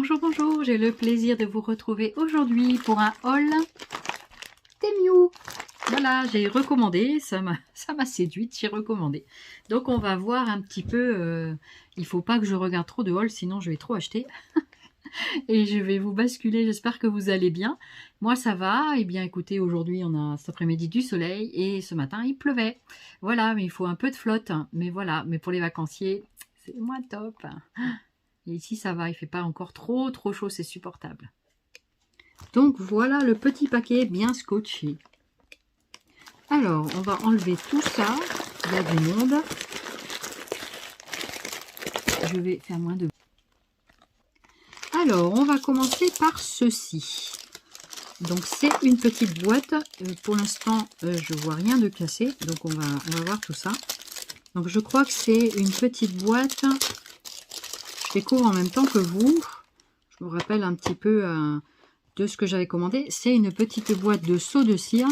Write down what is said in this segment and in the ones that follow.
Bonjour, bonjour, j'ai le plaisir de vous retrouver aujourd'hui pour un haul Temu. Voilà, j'ai recommandé, ça m'a séduite, j'ai recommandé. Donc on va voir un petit peu, il faut pas que je regarde trop de haul, sinon je vais trop acheter. Et je vais vous basculer, j'espère que vous allez bien. Moi ça va, et bien écoutez, aujourd'hui on a cet après-midi du soleil, et ce matin il pleuvait. Voilà, mais il faut un peu de flotte, hein. Mais voilà, mais pour les vacanciers, c'est moins top. Et ici ça va, il fait pas encore trop chaud, c'est supportable. Donc voilà le petit paquet bien scotché. Alors on va enlever tout ça, il y a du monde. Je vais faire moins de... Alors on va commencer par ceci. Donc c'est une petite boîte, pour l'instant je vois rien de cassé, donc on va voir tout ça. Donc je crois que c'est une petite boîte, je découvre en même temps que vous, je me rappelle un petit peu de ce que j'avais commandé. C'est une petite boîte de seaux de cire.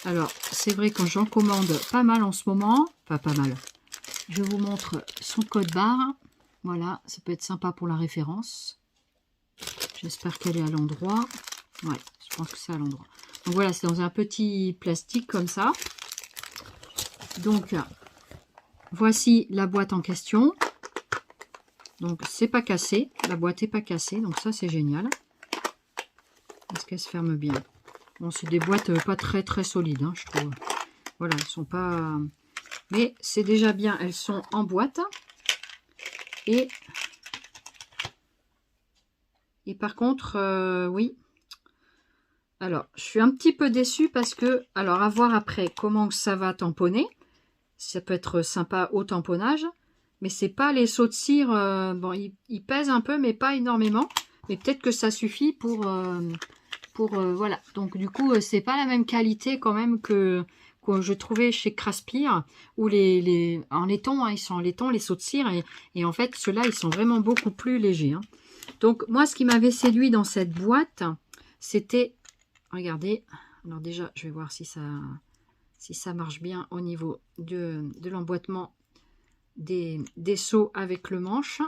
Alors c'est vrai que j'en commande pas mal en ce moment, enfin pas mal. Je vous montre son code barre, voilà, ça peut être sympa pour la référence. J'espère qu'elle est à l'endroit. Ouais, je pense que c'est à l'endroit. Donc voilà, c'est dans un petit plastique comme ça. Donc voici la boîte en question. Donc c'est pas cassé, la boîte est pas cassée, donc ça c'est génial. Est-ce qu'elle se ferme bien? Bon, c'est des boîtes pas très solides, hein, je trouve. Voilà, elles sont pas... Mais c'est déjà bien, elles sont en boîte. Et par contre, oui. Alors, je suis un petit peu déçue parce que... Alors, à voir après comment ça va tamponner. Ça peut être sympa au tamponnage. Mais c'est pas les seaux de cire... bon, ils pèsent un peu, mais pas énormément. Mais peut-être que ça suffit pour voilà. Donc, du coup, c'est pas la même qualité quand même que je trouvais chez Craspire, où en laiton, hein, ils sont en laiton, les seaux de cire, et en fait, ceux-là, ils sont vraiment beaucoup plus légers. Hein. Donc, moi, ce qui m'avait séduit dans cette boîte, c'était, regardez, alors déjà, je vais voir si ça marche bien au niveau de l'emboîtement des seaux avec le manche.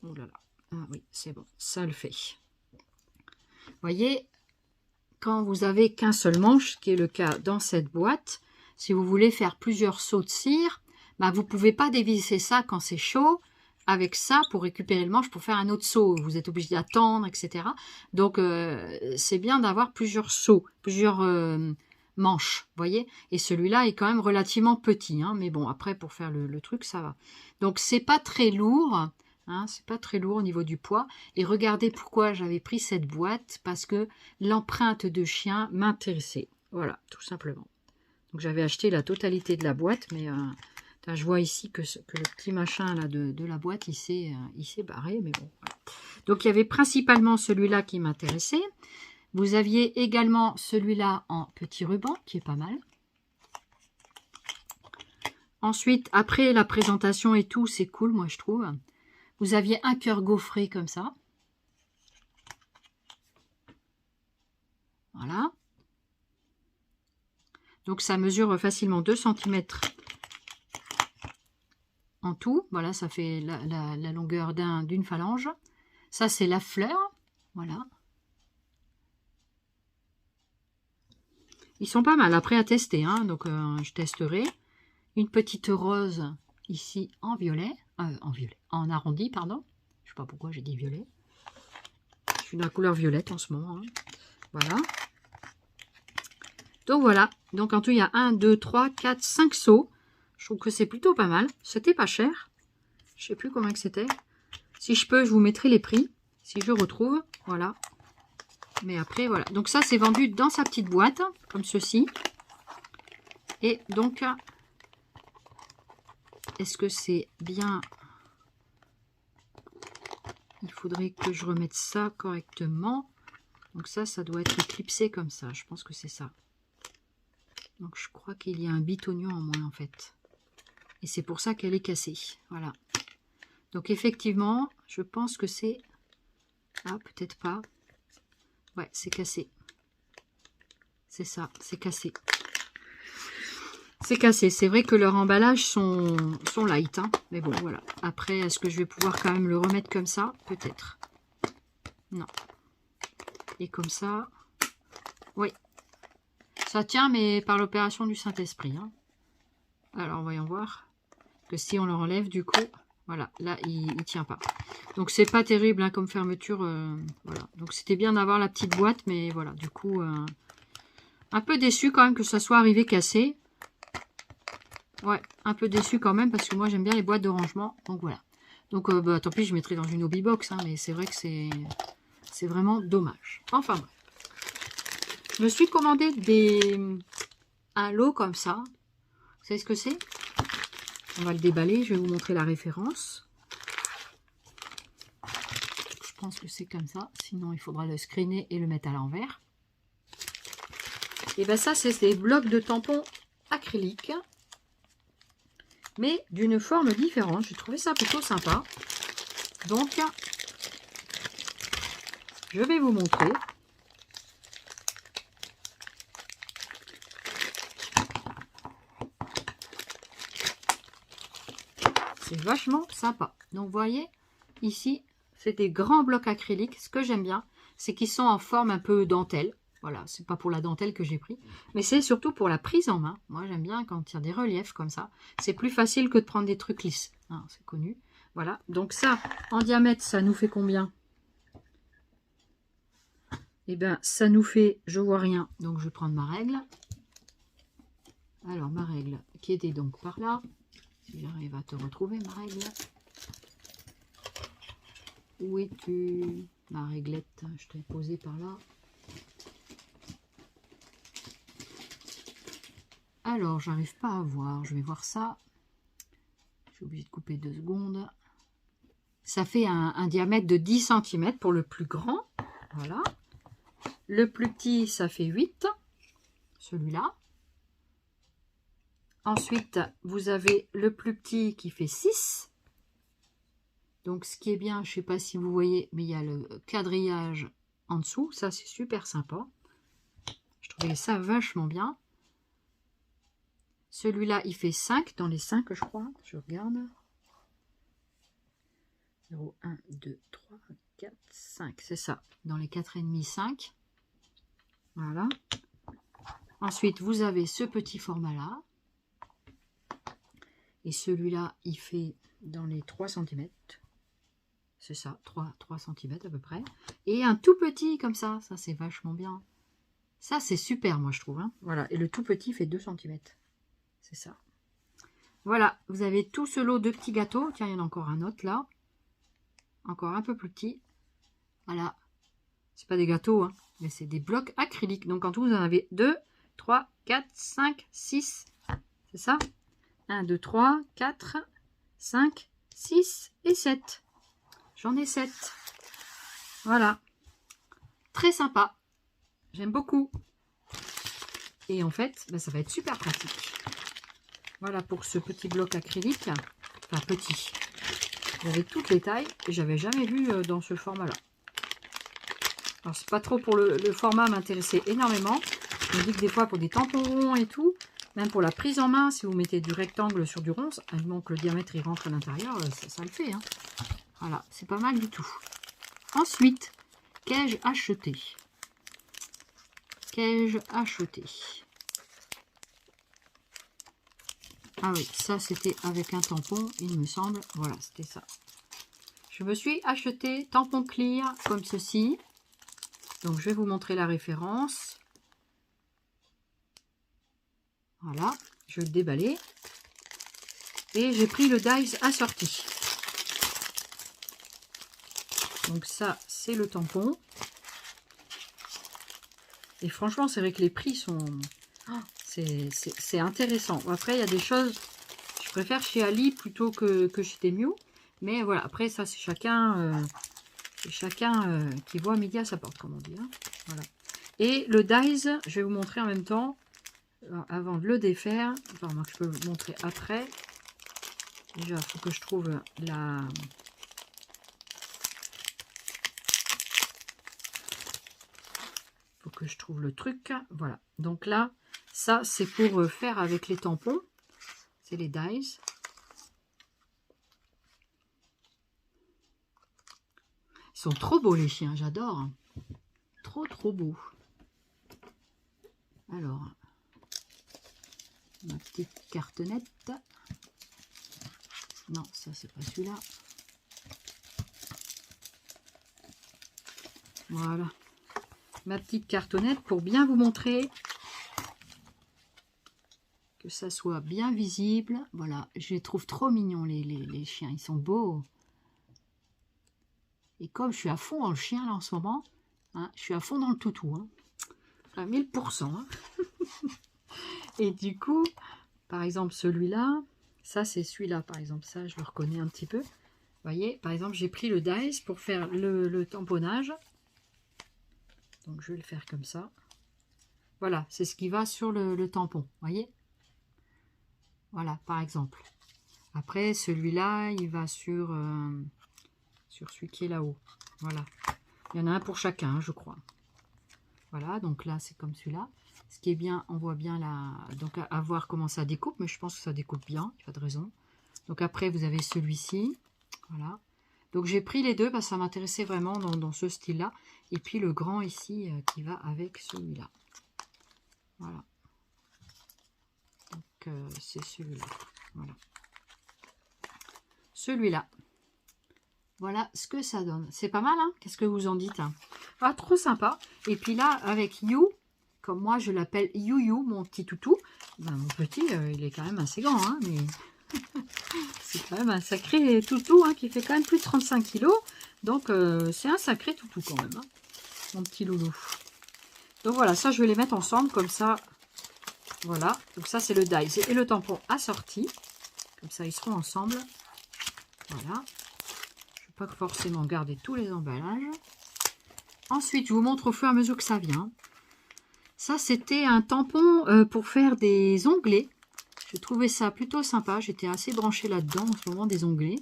Oh là là, ah oui, c'est bon, ça le fait. Vous voyez, quand vous avez qu'un seul manche, ce qui est le cas dans cette boîte, si vous voulez faire plusieurs seaux de cire, bah vous ne pouvez pas dévisser ça quand c'est chaud avec ça pour récupérer le manche pour faire un autre seau. Vous êtes obligé d'attendre, etc. Donc, c'est bien d'avoir plusieurs seaux, plusieurs manches, vous voyez. Et celui-là est quand même relativement petit, hein, mais bon, après, pour faire le truc, ça va. Donc, c'est pas très lourd. Hein, c'est pas très lourd au niveau du poids. Et regardez pourquoi j'avais pris cette boîte, parce que l'empreinte de chien m'intéressait. Voilà, tout simplement. Donc j'avais acheté la totalité de la boîte, mais je vois ici que le petit machin là de la boîte, il s'est barré, mais bon. Voilà. Donc il y avait principalement celui-là qui m'intéressait. Vous aviez également celui-là en petit ruban, qui est pas mal. Ensuite, après la présentation et tout, c'est cool, moi je trouve. Vous aviez un cœur gaufré comme ça. Voilà. Donc ça mesure facilement 2 cm en tout. Voilà, ça fait la longueur d'une phalange. Ça, c'est la fleur. Voilà. Ils sont pas mal après à tester, hein, donc je testerai. Une petite rose ici en violet. En arrondi, pardon. Je sais pas pourquoi j'ai dit violet. Je suis de la couleur violette en ce moment. Hein. Voilà. Donc voilà. Donc en tout, il y a 1, 2, 3, 4, 5 seaux. Je trouve que c'est plutôt pas mal. C'était pas cher. Je sais plus combien que c'était. Si je peux, je vous mettrai les prix. Si je retrouve. Voilà. Mais après, voilà. Donc ça, c'est vendu dans sa petite boîte. Comme ceci. Et donc, est-ce que c'est bien... Il faudrait que je remette ça correctement. Donc ça doit être clipsé comme ça. Je pense que c'est ça. Donc je crois qu'il y a un bitonio en moins en fait. Et c'est pour ça qu'elle est cassée. Voilà. Donc effectivement, je pense que c'est... Ah, peut-être pas. Ouais, c'est cassé. C'est ça, c'est cassé. C'est cassé. C'est vrai que leurs emballages sont light. Hein. Mais bon, voilà. Après, est-ce que je vais pouvoir quand même le remettre comme ça? Peut-être. Non. Et comme ça. Oui. Ça tient, mais par l'opération du Saint-Esprit. Hein. Alors, voyons voir. Que si on le enlève, du coup, voilà. Là, il ne tient pas. Donc, c'est pas terrible hein, comme fermeture. Voilà. Donc, c'était bien d'avoir la petite boîte. Mais voilà, du coup, un peu déçu quand même que ça soit arrivé cassé. Ouais, un peu déçu quand même parce que moi j'aime bien les boîtes de rangement. Donc voilà. Donc bah, tant pis, je mettrai dans une hobby box. Hein, mais c'est vrai que c'est vraiment dommage. Enfin bref. Je me suis commandé un lot comme ça. Vous savez ce que c'est? On va le déballer. Je vais vous montrer la référence. Je pense que c'est comme ça. Sinon, il faudra le screener et le mettre à l'envers. Et bien ça, c'est des blocs de tampons acryliques. Mais d'une forme différente. J'ai trouvé ça plutôt sympa. Donc, je vais vous montrer. C'est vachement sympa. Donc, vous voyez, ici, c'est des grands blocs acryliques. Ce que j'aime bien, c'est qu'ils sont en forme un peu dentelle. Voilà, c'est pas pour la dentelle que j'ai pris, mais c'est surtout pour la prise en main. Moi, j'aime bien quand il y a des reliefs comme ça. C'est plus facile que de prendre des trucs lisses. Hein, c'est connu. Voilà, donc ça, en diamètre, ça nous fait combien? Eh bien, ça nous fait, je vois rien, donc je vais prendre ma règle. Alors, ma règle, qui était donc par là. Si j'arrive à te retrouver, ma règle. Où es-tu? Ma réglette, je t'ai posée par là. Alors, j'arrive pas à voir. Je vais voir ça. Je suis obligée de couper 2 secondes. Ça fait un diamètre de 10 cm pour le plus grand. Voilà. Le plus petit, ça fait 8. Celui-là. Ensuite, vous avez le plus petit qui fait 6. Donc, ce qui est bien, je ne sais pas si vous voyez, mais il y a le quadrillage en dessous. Ça, c'est super sympa. Je trouvais ça vachement bien. Celui-là, il fait 5 dans les 5, je crois. Je regarde. 0, 1, 2, 3, 4, 5. C'est ça. Dans les 4,5, 5. Voilà. Ensuite, vous avez ce petit format-là. Et celui-là, il fait dans les 3 cm. C'est ça, 3 cm à peu près. Et un tout petit comme ça. Ça, c'est vachement bien. Ça, c'est super, moi, je trouve. Hein. Voilà. Et le tout petit fait 2 cm. C'est ça. Voilà. Vous avez tout ce lot de petits gâteaux. Tiens, il y en a encore un autre là. Encore un peu plus petit. Voilà. C'est pas des gâteaux, hein, mais c'est des blocs acryliques. Donc, en tout, vous en avez 2, 3, 4, 5, 6. C'est ça? 1, 2, 3, 4, 5, 6 et 7. J'en ai 7. Voilà. Très sympa. J'aime beaucoup. Et en fait, ben, ça va être super pratique. Voilà pour ce petit bloc acrylique. Enfin, petit. J'avais toutes les tailles et j'avais jamais vu dans ce format-là. Alors, c'est pas trop pour le format m'intéressait énormément. Je me dis que des fois, pour des tampons ronds et tout, même pour la prise en main, si vous mettez du rectangle sur du rond, donc le diamètre il rentre à l'intérieur, ça le fait. Hein. Voilà, c'est pas mal du tout. Ensuite, qu'ai-je acheté? Qu'ai-je acheté? Ah oui, ça c'était avec un tampon, il me semble. Voilà, c'était ça. Je me suis acheté tampon clear comme ceci. Donc, je vais vous montrer la référence. Voilà, je vais le déballer. Et j'ai pris le dies assorti. Donc ça, c'est le tampon. Et franchement, c'est vrai que les prix sont... Oh, c'est intéressant. Après, il y a des choses... Je préfère chez Ali plutôt que chez Temu. Mais voilà, après, ça, c'est chacun... qui voit midi à sa porte, comme on dit. Hein. Voilà. Et le dies, je vais vous montrer en même temps, avant de le défaire. Enfin, moi, je peux vous montrer après. Déjà, il faut que je trouve la... faut que je trouve le truc. Voilà. Donc là, Ça, c'est pour faire avec les tampons. C'est les dies. Ils sont trop beaux les chiens, j'adore. Trop trop beaux. Alors, ma petite cartonnette. Non, ça c'est pas celui-là. Voilà. Ma petite cartonnette pour bien vous montrer que ça soit bien visible. Voilà, je les trouve trop mignons les chiens, ils sont beaux. Et comme je suis à fond dans le chien là en ce moment, hein, je suis à fond dans le toutou, hein, à 1000%. Hein. Et du coup, par exemple celui-là, ça c'est celui-là par exemple, ça je le reconnais un petit peu. Vous voyez, par exemple j'ai pris le dies pour faire le tamponnage. Donc je vais le faire comme ça. Voilà, c'est ce qui va sur le tampon, vous voyez. Voilà, par exemple. Après, celui-là, il va sur celui qui est là-haut. Voilà. Il y en a un pour chacun, je crois. Voilà, donc là, c'est comme celui-là. Ce qui est bien, on voit bien là. Donc, à voir comment ça découpe, mais je pense que ça découpe bien, il n'y a pas de raison. Donc après, vous avez celui-ci. Voilà. Donc, j'ai pris les deux parce que ça m'intéressait vraiment dans ce style-là. Et puis, le grand ici qui va avec celui-là. Voilà. Donc, c'est celui-là. Voilà. Celui-là. Voilà ce que ça donne. C'est pas mal, hein? Qu'est-ce que vous en dites, hein? Ah, trop sympa. Et puis là, avec You, comme moi je l'appelle You, mon petit toutou, ben, mon petit, il est quand même assez grand, hein, mais c'est quand même un sacré toutou, hein, qui fait quand même plus de 35 kilos. Donc, c'est un sacré toutou quand même, hein, mon petit loulou. Donc voilà, ça, je vais les mettre ensemble, comme ça. Voilà. Donc ça, c'est le dies et le tampon assorti. Comme ça, ils seront ensemble. Voilà. Pas forcément garder tous les emballages. Ensuite, je vous montre au fur et à mesure que ça vient. Ça, c'était un tampon pour faire des onglets. Je trouvais ça plutôt sympa. J'étais assez branchée là-dedans en ce moment, des onglets.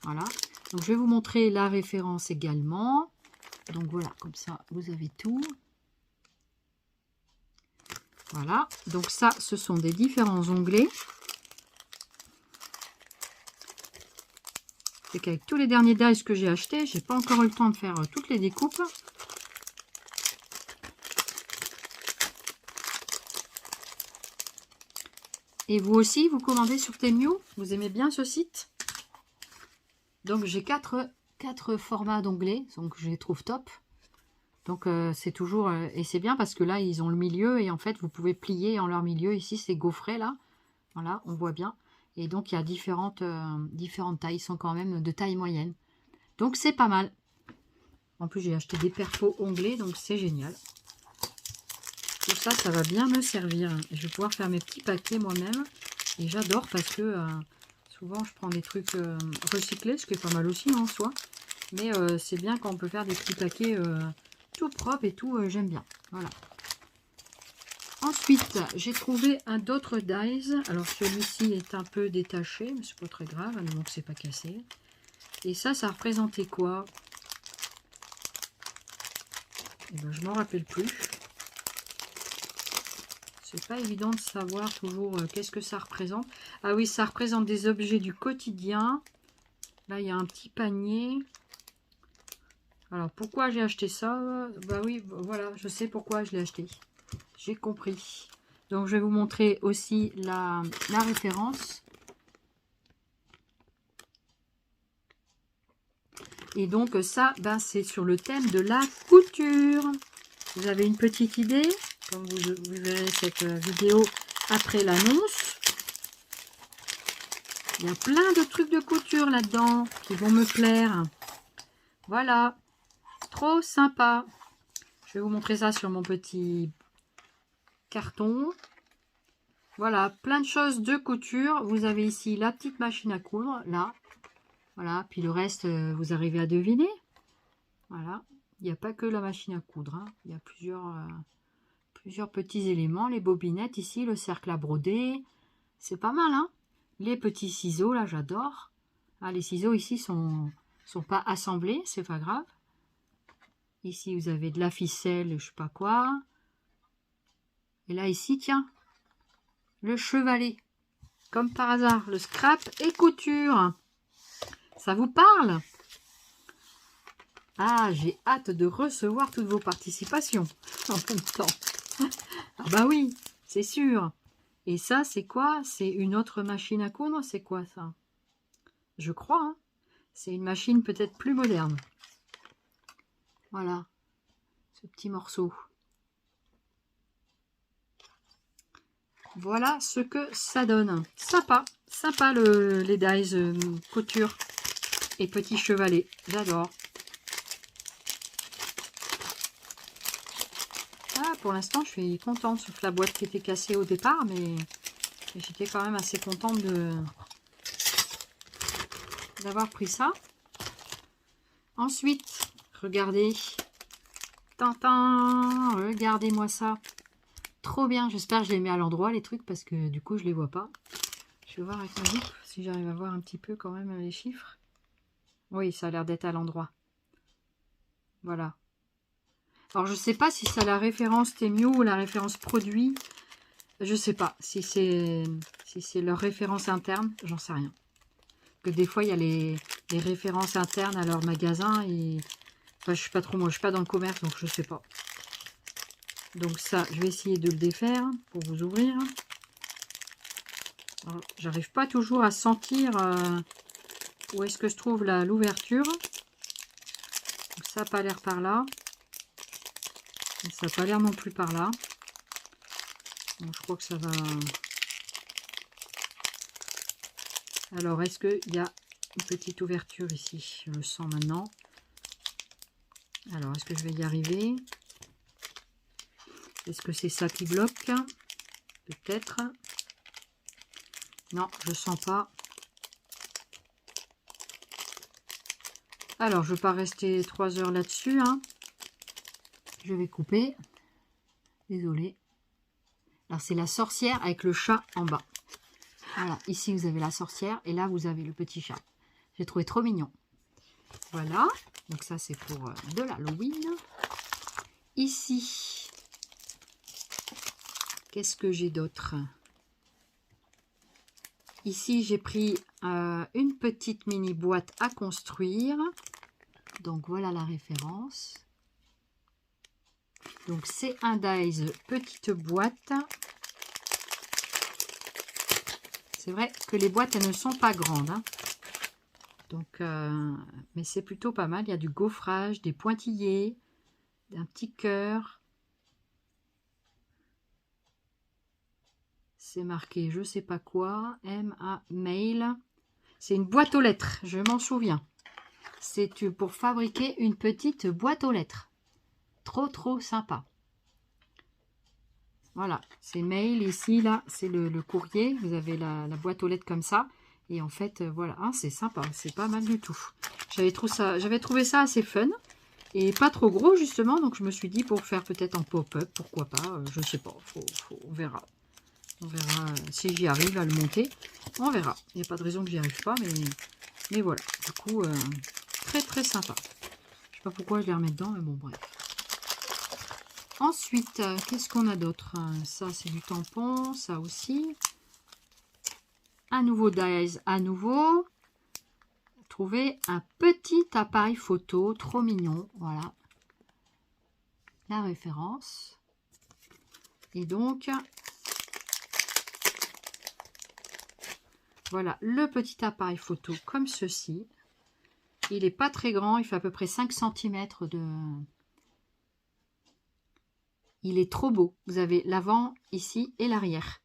Voilà. Donc, je vais vous montrer la référence également. Donc, voilà, comme ça, vous avez tout. Voilà. Donc, ça, ce sont des différents onglets. C'est qu'avec tous les derniers dies que j'ai achetés, j'ai pas encore eu le temps de faire toutes les découpes. Et vous aussi, vous commandez sur Temu? Vous aimez bien ce site? Donc j'ai quatre formats d'onglets, donc je les trouve top. Donc c'est toujours... et c'est bien parce que là, ils ont le milieu et en fait, vous pouvez plier en leur milieu. Ici, c'est gaufré là. Voilà, on voit bien. Et donc, il y a différentes tailles. Ils sont quand même de taille moyenne. Donc, c'est pas mal. En plus, j'ai acheté des perfos onglets, donc c'est génial. Tout ça, ça va bien me servir. Je vais pouvoir faire mes petits paquets moi-même. Et j'adore parce que souvent, je prends des trucs recyclés, ce qui est pas mal aussi en soi. Mais c'est bien quand on peut faire des petits paquets tout propres et tout. J'aime bien. Voilà. Ensuite, j'ai trouvé un d'autres dies. Alors, celui-ci est un peu détaché, mais c'est pas très grave, donc c'est pas cassé. Et ça représentait quoi? Eh ben, je m'en rappelle plus. C'est pas évident de savoir toujours qu'est-ce que ça représente. Ah oui, ça représente des objets du quotidien. Là, il y a un petit panier. Alors, pourquoi j'ai acheté ça? Bah oui, voilà, je sais pourquoi je l'ai acheté. J'ai compris. Donc, je vais vous montrer aussi la référence. Et donc, ça, ben, c'est sur le thème de la couture. Vous avez une petite idée, comme vous verrez cette vidéo après l'annonce. Il y a plein de trucs de couture là-dedans qui vont me plaire. Voilà, trop sympa. Je vais vous montrer ça sur mon petit carton. Voilà, plein de choses de couture. Vous avez ici la petite machine à coudre, là. Voilà, puis le reste, vous arrivez à deviner. Voilà, il n'y a pas que la machine à coudre. Hein. Il y a plusieurs petits éléments. Les bobinettes ici, le cercle à broder. C'est pas mal, hein. Les petits ciseaux, là, j'adore. Ah, les ciseaux ici sont pas assemblés, c'est pas grave. Ici, vous avez de la ficelle, je sais pas quoi. Et là, ici, tiens, Le chevalet. Comme par hasard, le scrap et couture. Ça vous parle? Ah, j'ai hâte de recevoir toutes vos participations en même temps. Ah bah oui, c'est sûr. Et ça, c'est quoi? C'est une autre machine à coudre? C'est quoi ça? Je crois, hein. C'est une machine peut-être plus moderne. Voilà, ce petit morceau. Voilà ce que ça donne. Sympa, sympa les dies couture et petit chevalet. J'adore. Ah, pour l'instant, je suis contente, sauf la boîte qui était cassée au départ, mais j'étais quand même assez contente d'avoir pris ça. Ensuite, regardez. Tintin, regardez-moi ça. Trop bien, j'espère que je les mets à l'endroit les trucs parce que du coup je les vois pas. Je vais voir avec ma loupe si j'arrive à voir un petit peu quand même les chiffres. Oui, ça a l'air d'être à l'endroit. Voilà. Alors je sais pas si c'est la référence Temu ou la référence produit. Je sais pas si c'est leur référence interne, j'en sais rien. Que des fois il y a les références internes à leur magasin et enfin, je suis pas trop, moi je suis pas dans le commerce donc je sais pas. Donc ça, je vais essayer de le défaire pour vous ouvrir. J'arrive pas toujours à sentir où est-ce que je trouve l'ouverture. Ça n'a pas l'air par là. Et ça n'a pas l'air non plus par là. Donc je crois que ça va... Alors, est-ce qu'il y a une petite ouverture ici? Je le sens maintenant. Alors, est-ce que je vais y arriver? Est-ce que c'est ça qui bloque? Peut-être. Non, je ne sens pas. Alors, je ne vais pas rester 3 heures là-dessus. Hein. Je vais couper. Désolée. Alors, c'est la sorcière avec le chat en bas. Voilà, ici, vous avez la sorcière. Et là, vous avez le petit chat. J'ai trouvé trop mignon. Voilà. Donc, ça, c'est pour de l'Halloween. Ici, qu'est-ce que j'ai d'autre? Ici, j'ai pris une petite mini boîte à construire. Donc, voilà la référence. Donc, c'est un dies petite boîte. C'est vrai que les boîtes, elles ne sont pas grandes. Hein. Donc, mais c'est plutôt pas mal. Il y a du gaufrage, des pointillés, un petit cœur. C'est marqué je sais pas quoi. M.A. Mail. C'est une boîte aux lettres, je m'en souviens. C'est pour fabriquer une petite boîte aux lettres. Trop sympa. Voilà, c'est mail ici, là, c'est le courrier. Vous avez la boîte aux lettres comme ça. Et en fait, voilà, ah, c'est sympa, c'est pas mal du tout. J'avais trouvé ça assez fun. Et pas trop gros, justement. Donc, je me suis dit, pour faire peut-être en pop-up, pourquoi pas. Je sais pas, on verra. On verra si j'y arrive à le monter. On verra. Il n'y a pas de raison que j'y arrive pas, mais voilà. Du coup, très sympa. Je sais pas pourquoi je les remets dedans, mais bon, bref. Ensuite, qu'est-ce qu'on a d'autre? Ça, c'est du tampon, ça aussi. Un nouveau dies, à nouveau. Trouver un petit appareil photo, trop mignon. Voilà. La référence. Et donc, voilà le petit appareil photo comme ceci. Il n'est pas très grand, il fait à peu près 5 cm de... Il est trop beau. Vous avez l'avant ici et l'arrière.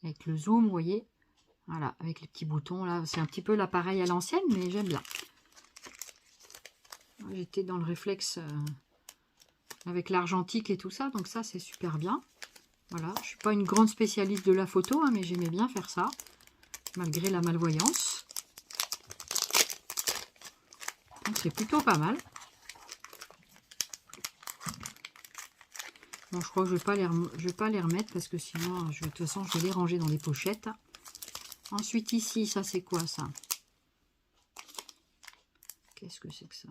Avec le zoom, vous voyez. Voilà, avec les petits boutons là. C'est un petit peu l'appareil à l'ancienne, mais j'aime bien. J'étais dans le réflexe avec l'argentique et tout ça. Donc ça, c'est super bien. Voilà, je ne suis pas une grande spécialiste de la photo, hein, mais j'aimais bien faire ça. Malgré la malvoyance. Donc c'est plutôt pas mal. Bon, je crois que je ne vais pas les remettre parce que sinon, de toute façon, je vais les ranger dans les pochettes. Ensuite, ici, ça, c'est quoi, ça? Qu'est-ce que c'est que ça?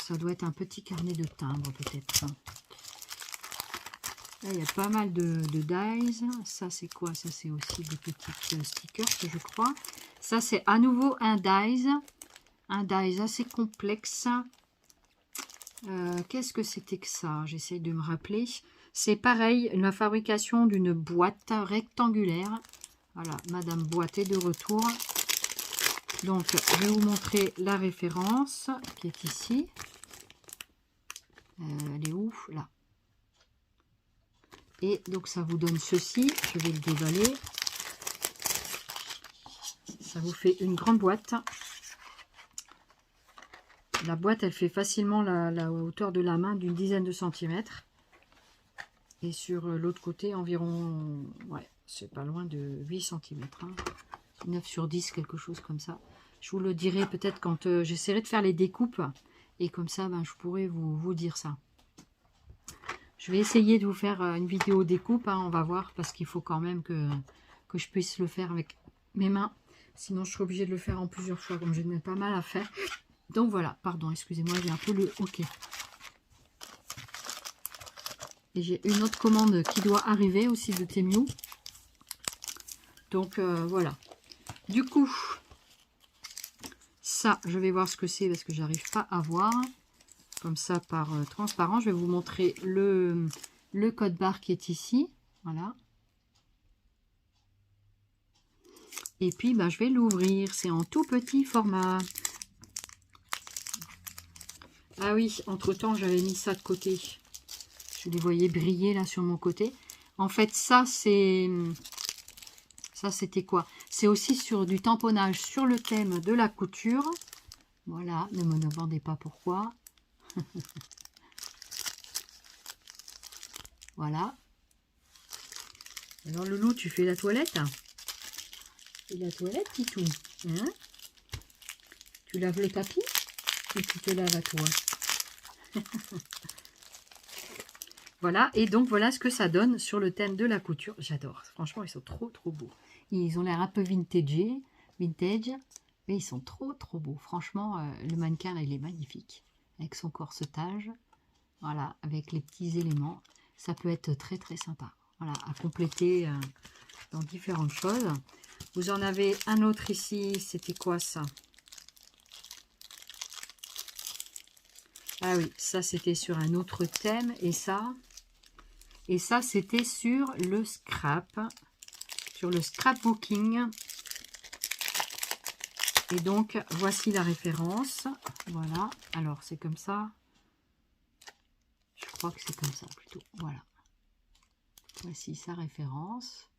Ça doit être un petit carnet de timbres, peut-être. Là, il y a pas mal de dies. Ça, c'est quoi? Ça, c'est aussi des petites stickers, je crois. Ça, c'est à nouveau un dies. Un dies assez complexe. Qu'est-ce que c'était que ça? J'essaye de me rappeler. C'est pareil, la fabrication d'une boîte rectangulaire. Voilà, Madame Boîte est de retour. Donc, je vais vous montrer la référence qui est ici. Elle est où? Là. Et donc, ça vous donne ceci. Je vais le déballer. Ça vous fait une grande boîte. La boîte, elle fait facilement la hauteur de la main d'une dizaine de centimètres. Et sur l'autre côté, environ, ouais, c'est pas loin de 8 centimètres. Hein. 9 sur 10, quelque chose comme ça. Je vous le dirai peut-être quand j'essaierai de faire les découpes. Et comme ça, ben, je pourrai vous dire ça. Je vais essayer de vous faire une vidéo découpe. Hein, on va voir, parce qu'il faut quand même que je puisse le faire avec mes mains. Sinon, je serai obligée de le faire en plusieurs fois, comme j'ai pas mal à faire. Donc voilà, pardon, excusez-moi, j'ai un peu le OK. Et j'ai une autre commande qui doit arriver aussi de Temu. Donc voilà. Du coup, ça, je vais voir ce que c'est parce que j'arrive pas à voir. Comme ça, par transparent, je vais vous montrer le code barre qui est ici. Voilà. Et puis, ben, je vais l'ouvrir. C'est en tout petit format. Ah oui, entre-temps, j'avais mis ça de côté. Je les voyais briller là sur mon côté. En fait, ça, c'est... Ça, c'était quoi? C'est aussi sur du tamponnage sur le thème de la couture. Voilà, ne me demandez pas pourquoi. Voilà. Alors, Loulou, tu fais la toilette? Et la toilette, Titou, hein? Tu laves le tapis ou tu te laves à toi? Voilà, et donc voilà ce que ça donne sur le thème de la couture. J'adore, franchement, ils sont trop beaux. Ils ont l'air un peu vintage, mais ils sont trop beaux. Franchement, le mannequin, là, il est magnifique. Avec son corsetage, voilà, avec les petits éléments. Ça peut être très sympa. Voilà, à compléter dans différentes choses. Vous en avez un autre ici, c'était quoi ça? Ah oui, ça c'était sur un autre thème, et ça c'était sur le scrapbooking. Et donc voici la référence. Voilà, alors c'est comme ça. Je crois que c'est comme ça plutôt. Voilà. Voici sa référence.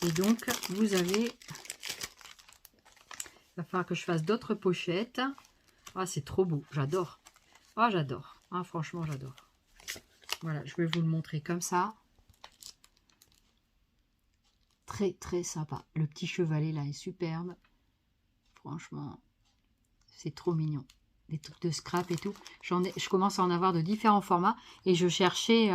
Et donc vous avez... Il va falloir que je fasse d'autres pochettes. Ah, c'est trop beau, j'adore. Ah, j'adore. Ah, franchement, j'adore. Voilà, je vais vous le montrer comme ça. Très sympa. Le petit chevalet là est superbe. Franchement, c'est trop mignon. Des trucs de scrap et tout. Je commence à en avoir de différents formats. Et je cherchais,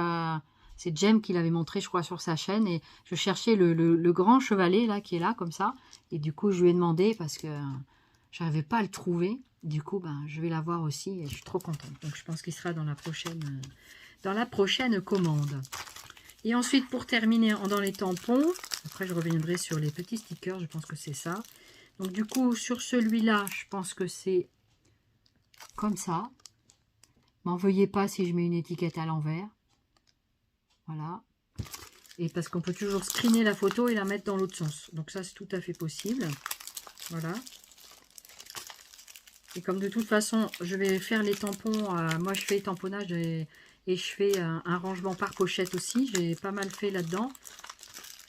c'est Jem qui l'avait montré, je crois, sur sa chaîne. Et je cherchais le grand chevalet là, qui est là, comme ça. Et du coup, je lui ai demandé parce que je n'arrivais pas à le trouver. Du coup, ben, je vais l'avoir aussi et je suis trop contente. Donc, je pense qu'il sera dans la prochaine commande. Et ensuite, pour terminer dans les tampons, après, je reviendrai sur les petits stickers. Je pense que c'est ça. Donc, du coup, sur celui-là, je pense que c'est comme ça. M'en veuillez pas si je mets une étiquette à l'envers. Voilà. Et parce qu'on peut toujours screener la photo et la mettre dans l'autre sens. Donc, ça, c'est tout à fait possible. Voilà. Et comme de toute façon, je vais faire les tampons, moi je fais tamponnage et je fais un rangement par pochette aussi. J'ai pas mal fait là-dedans.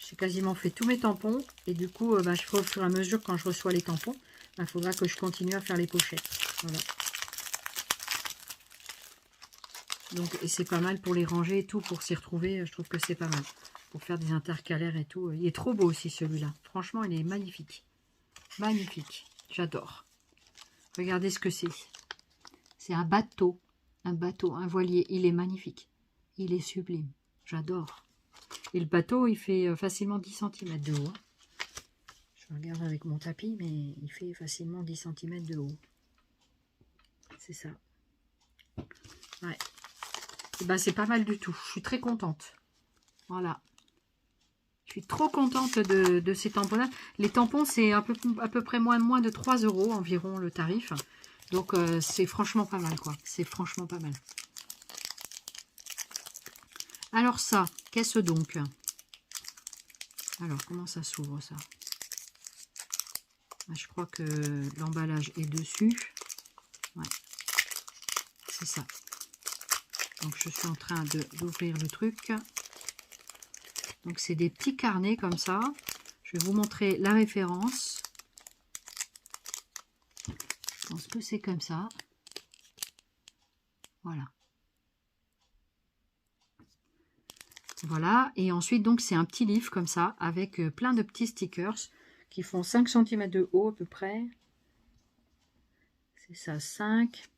J'ai quasiment fait tous mes tampons. Et du coup, je ferai au fur et à mesure quand je reçois les tampons. Il faudra que je continue à faire les pochettes. Voilà. Donc, et c'est pas mal pour les ranger et tout, pour s'y retrouver. Je trouve que c'est pas mal. Pour faire des intercalaires et tout. Il est trop beau aussi celui-là. Franchement, il est magnifique. Magnifique. J'adore. Regardez ce que c'est. C'est un bateau, un voilier. Il est magnifique. Il est sublime. J'adore. Et le bateau, il fait facilement 10 cm de haut. Je regarde avec mon tapis, mais il fait facilement 10 cm de haut. C'est ça. Ouais. ben, c'est pas mal du tout. Je suis très contente. Voilà. Je suis trop contente de ces tampons-là. Les tampons, c'est à peu près moins de 3 € environ le tarif. Donc, c'est franchement pas mal, quoi. C'est franchement pas mal. Alors ça, qu'est-ce donc? Alors, comment ça s'ouvre, ça? Je crois que l'emballage est dessus. Ouais. C'est ça. Donc, je suis en train d'ouvrir le truc. Donc, c'est des petits carnets comme ça. Je vais vous montrer la référence. Je pense que c'est comme ça. Voilà. Voilà. Et ensuite, donc, c'est un petit livre comme ça, avec plein de petits stickers qui font 5 cm de haut à peu près. C'est ça, 5.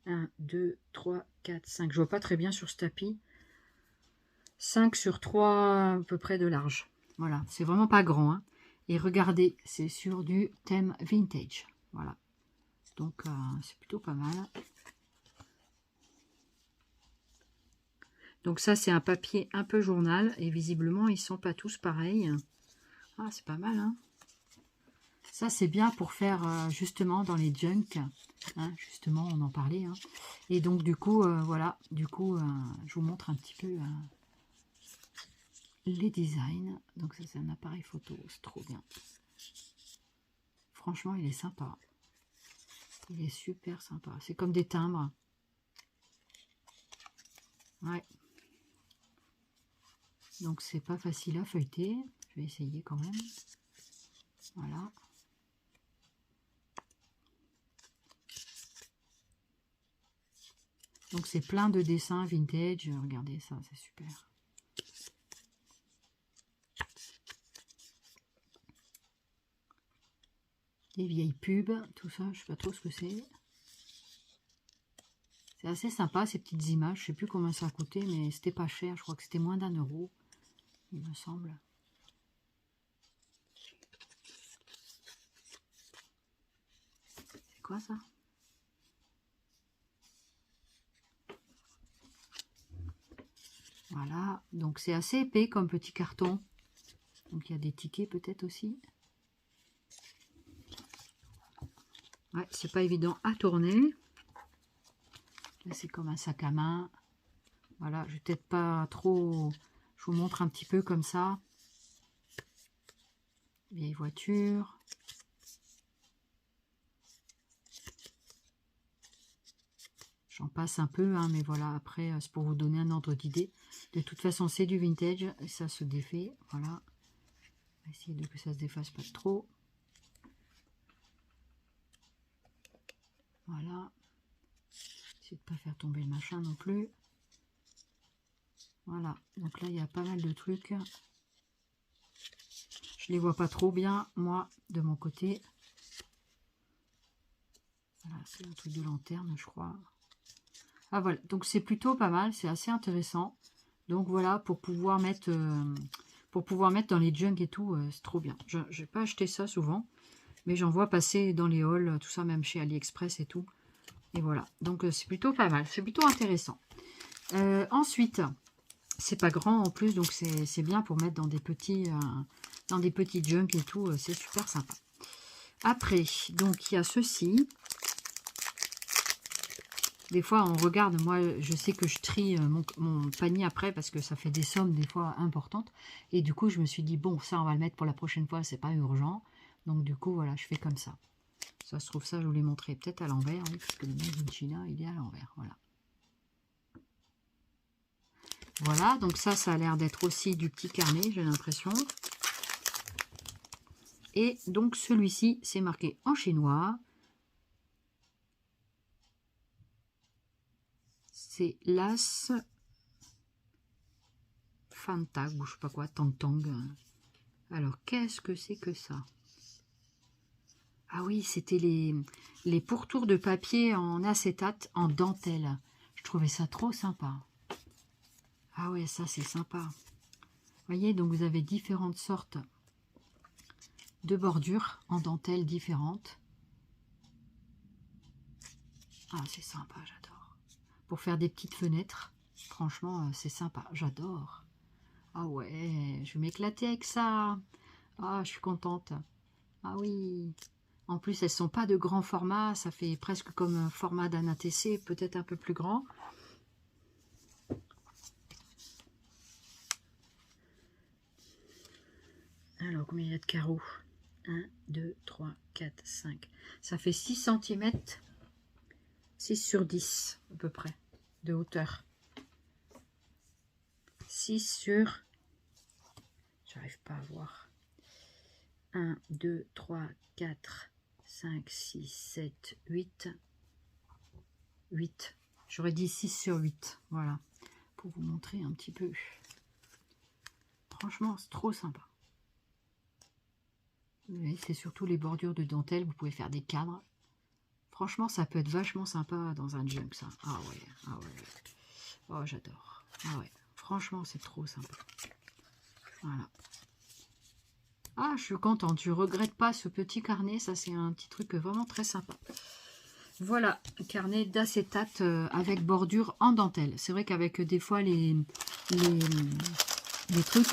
1, 2, 3, 4, 5. Je vois pas très bien sur ce tapis. 5 sur 3 à peu près de large. Voilà, c'est vraiment pas grand. Hein. Et regardez, c'est sur du thème vintage. Voilà. Donc, c'est plutôt pas mal. Donc ça, c'est un papier un peu journal. Et visiblement, ils sont pas tous pareils. Ah, c'est pas mal, hein. Ça, c'est bien pour faire justement dans les junks. Hein, justement, on en parlait. Hein. Et donc, du coup, voilà. Du coup, je vous montre un petit peu les designs. Donc, ça, c'est un appareil photo. C'est trop bien. Franchement, il est sympa. Il est super sympa. C'est comme des timbres. Ouais. Donc, c'est pas facile à feuilleter. Je vais essayer quand même. Voilà. Donc, c'est plein de dessins vintage. Regardez ça, c'est super. Les vieilles pubs, tout ça, je sais pas trop ce que c'est. C'est assez sympa, ces petites images. Je sais plus combien ça a coûté, mais c'était pas cher. Je crois que c'était moins d'1 €, il me semble. C'est quoi ça? Voilà, donc c'est assez épais comme petit carton. Donc il y a des tickets peut-être aussi. Ouais, c'est pas évident à tourner. C'est comme un sac à main. Voilà, je vais peut-être pas trop... Je vous montre un petit peu comme ça. Vieille voiture. J'en passe un peu, hein, mais voilà, après, c'est pour vous donner un ordre d'idée. De toute façon, c'est du vintage, et ça se défait, voilà. On va essayer de que ça se défasse pas trop. Voilà. Essayez de ne pas faire tomber le machin non plus. Voilà, donc là, il y a pas mal de trucs. Je les vois pas trop bien, moi, de mon côté. Voilà, c'est un truc de lanterne, je crois. Ah voilà, donc c'est plutôt pas mal, c'est assez intéressant. Donc voilà, pour pouvoir mettre dans les junks et tout, c'est trop bien. Je n'ai pas acheté ça souvent, mais j'en vois passer dans les hauls, tout ça, même chez AliExpress et tout. Et voilà, donc c'est plutôt pas mal, c'est plutôt intéressant. Ensuite, c'est pas grand en plus, donc c'est bien pour mettre dans des petits junks et tout, c'est super sympa. Après, donc il y a ceci. Des fois, on regarde, moi, je sais que je trie mon panier après parce que ça fait des sommes des fois importantes. Et du coup, je me suis dit, bon, ça, on va le mettre pour la prochaine fois, c'est pas urgent. Donc, du coup, voilà, je fais comme ça. Ça se trouve, ça, je vous l'ai montré peut-être à l'envers, oui, parce que le Made in China, il est à l'envers, voilà. Voilà, donc ça a l'air d'être aussi du petit carnet, j'ai l'impression. Et donc, celui-ci, c'est marqué en chinois. C'est Las Fantag, ou je sais pas quoi, Tang Tang. Alors, qu'est-ce que c'est que ça? Ah oui, c'était les pourtours de papier en acétate, en dentelle. Je trouvais ça trop sympa. Ah ouais, ça c'est sympa. Vous voyez, donc vous avez différentes sortes de bordures en dentelle différentes. Ah, c'est sympa, j'adore. Pour faire des petites fenêtres. Franchement, c'est sympa. J'adore. Ah ouais, je vais m'éclater avec ça. Ah, je suis contente. Ah oui. En plus, elles sont pas de grand format. Ça fait presque comme un format d'un ATC, peut-être un peu plus grand. Alors, combien il y a de carreaux? 1, 2, 3, 4, 5. Ça fait 6 cm. 6 sur 10, à peu près, de hauteur. 6 sur... J'arrive pas à voir. 1, 2, 3, 4, 5, 6, 7, 8. 8. J'aurais dit 6 sur 8. Voilà. Pour vous montrer un petit peu. Franchement, c'est trop sympa. C'est surtout les bordures de dentelle. Vous pouvez faire des cadres. Franchement, ça peut être vachement sympa dans un junk, ça. Ah ouais, ah ouais. Oh, j'adore. Ah ouais. Franchement, c'est trop sympa. Voilà. Ah, je suis contente. Je regrette pas ce petit carnet. Ça, c'est un petit truc vraiment très sympa. Voilà, carnet d'acétate avec bordure en dentelle. C'est vrai qu'avec des fois les trucs,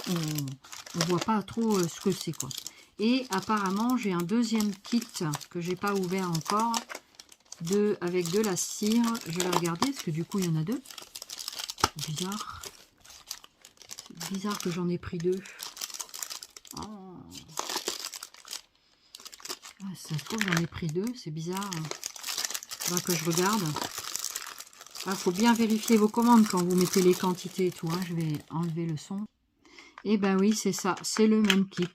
on voit pas trop ce que c'est, quoi. Et apparemment, j'ai un deuxième kit que j'ai pas ouvert encore avec de la cire. Je vais regarder parce que du coup, il y en a deux. Bizarre. C'est bizarre que j'en ai pris deux. Oh. Ah, ça se trouve, j'en ai pris deux. C'est bizarre. Que je regarde. Il faut bien vérifier vos commandes quand vous mettez les quantités et tout. Hein. Je vais enlever le son. Et ben oui, c'est ça. C'est le même kit.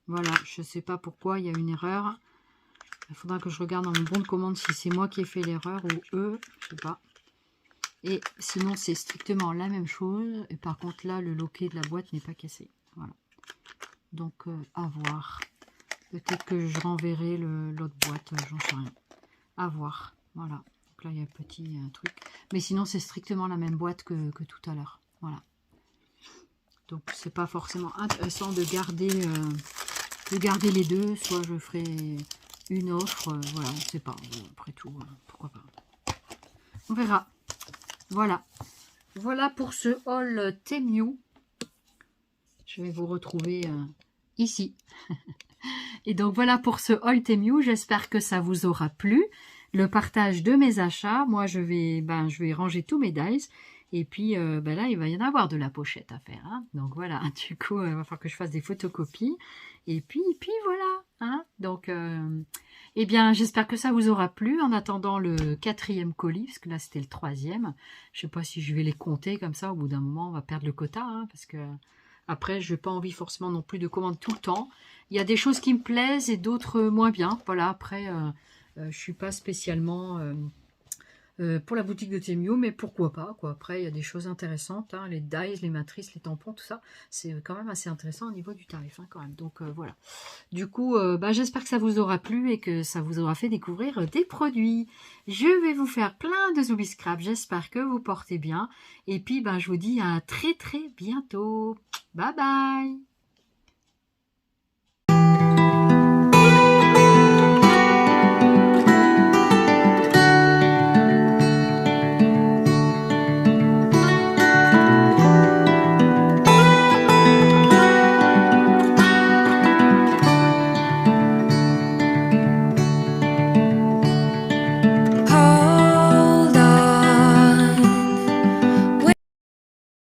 Voilà. Je ne sais pas pourquoi il y a une erreur. Il faudra que je regarde dans mon bon de commande si c'est moi qui ai fait l'erreur ou eux. Je sais pas. Et sinon, c'est strictement la même chose. Et par contre, là, le loquet de la boîte n'est pas cassé. Voilà. Donc, à voir. Peut-être que je renverrai l'autre boîte. J'en sais rien. À voir. Voilà. Donc là, il y a un petit truc. Mais sinon, c'est strictement la même boîte que tout à l'heure. Voilà. Donc, c'est pas forcément intéressant de garder les deux. Soit je ferai une offre. Voilà, on ne sait pas. Après tout, pourquoi pas. On verra. Voilà. Voilà pour ce haul Temu. Je vais vous retrouver ici. Et donc, voilà pour ce haul Temu. J'espère que ça vous aura plu. Le partage de mes achats. Moi, je vais ranger tous mes dies. Et puis, là, il va y en avoir de la pochette à faire. Hein. Donc, voilà. Du coup, il va falloir que je fasse des photocopies. Et puis voilà. Hein. Donc, eh bien, j'espère que ça vous aura plu. En attendant le 4e colis, parce que là, c'était le 3e. Je sais pas si je vais les compter comme ça. Au bout d'un moment, on va perdre le quota. Hein, parce que après, je n'ai pas envie forcément non plus de commander tout le temps. Il y a des choses qui me plaisent et d'autres moins bien. Voilà, après... je ne suis pas spécialement pour la boutique de Temu, mais pourquoi pas, quoi. Après, il y a des choses intéressantes, hein, les dies, les matrices, les tampons, tout ça. C'est quand même assez intéressant au niveau du tarif, hein, quand même. Donc, voilà. Du coup, j'espère que ça vous aura plu et que ça vous aura fait découvrir des produits. Je vais vous faire plein de Zooby Scrap. J'espère que vous portez bien. Et puis, je vous dis à très, très bientôt. Bye bye!